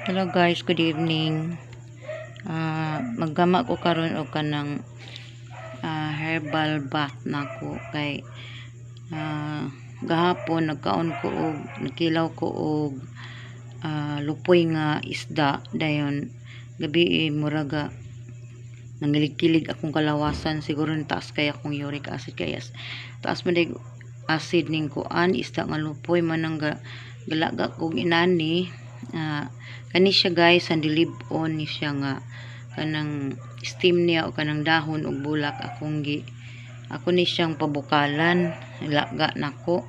Hello guys, good evening. Maggama ko karon og kanang herbal bath nako kay gahapon nagkaon ko og nakilaw ko og lupoy nga isda dayon gabi muraga nangilig-kilig akong kalawasan siguro taas kay akong uric acid kay taas man acid ning kuan isda nga lupoy man ang galaga kog inani. Kani siya guys, ang dilibon ni siya nga kanang steam niya o kanang dahon og bulak ako ni siyang pabukalan laga nako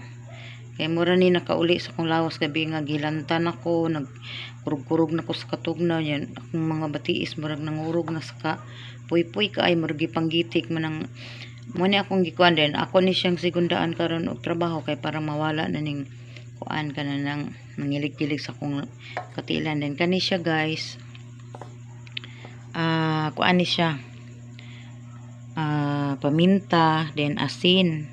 kay mura ni nakauli sa akong lawas gabi nga gilantan ako nagkurug-kurug nako sa katugnaw yan akong mga batiis murag nangurog na sa puy-puy kaay murag gipanggitik manang mo ni akong gikuan din ako ni siyang segundaan karon og trabaho kay para mawala na ning kuan kana nang nangilig-kilig sa akong katilan din kani siya guys. Kuan ni siya paminta then asin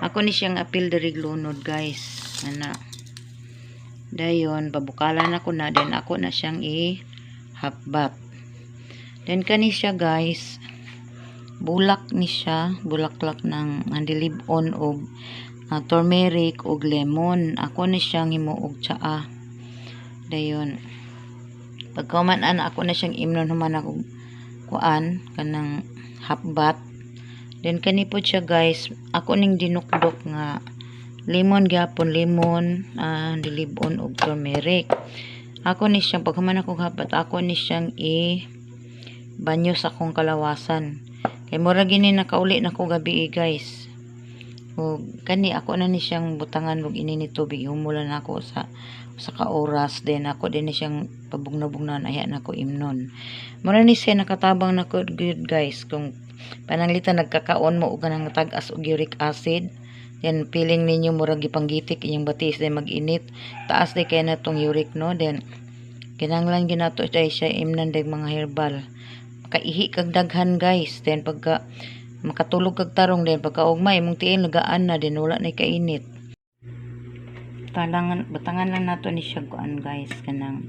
ako ni siyang apil diri glunod guys ana dayon pabukalan ako na then ako na siyang i-half-bath then kani siya guys bulak ni siya bulaklak ng andilibon og turmeric og lemon ako ni siyang himuog tsaa dayon pagkauman-an ako na siyang imnon human ako kuan kanang half-bath then kani po siya guys ako ning dinukdok nga lemon gyapon lemon dilibon og turmeric ako ni siyang paghuman ako half-bath ako ni siyang banyo sa akong kalawasan kay mura gini nakauli nako gabi guys o kani ako na ni siyang butangan og inini tubig humulan ako sa ka oras then ako din ni siyang pabugna-bugnan aya nako imnon mura ni siya nakatabang nako good guys kung pananglitan nagkakaon mo og kanang tag-as og uric acid then feeling ninyo mura gipanggitik inyong batis then mag-init taas day kay natong uric no then kinahanglan ginato day siya imnan day mga herbal kaihi kag daghan guys then pagka makatulog kag tarong din pagkaugmay mong tiin lagaan na din wala na kainit batangan lang nato ni siya kuan guys kanang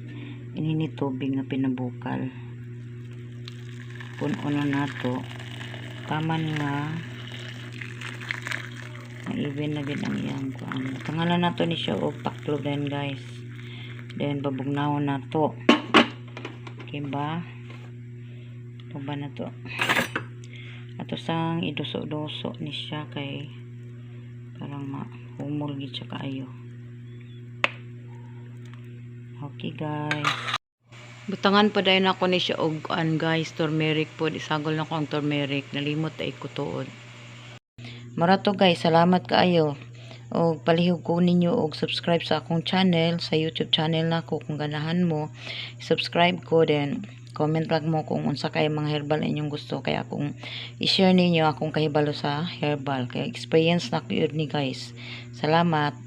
inini tubig na pinabukal puno na nato taman nga even na gid ang iyang kuan batangan lang nato ni siya og paklo din guys then babugnawon nato okay ba ba na to ato sang iduso-duso ni siya kay parang mahumol gid siya kaayo. Okay guys, butangan pa dayon ako ni siya og kuan guys turmeric po isagol na ko ang turmeric nalimot ay ko tuod mara to guys salamat kaayo og palihog ko ninyo og subscribe sa akong channel sa YouTube channel nako kung ganahan mo subscribe ko then comment lang mo kung unsa kay mga herbal inyong gusto kaya akong i-share ninyo akong kahibalo sa herbal kaya experience na ko yun ni guys. Salamat.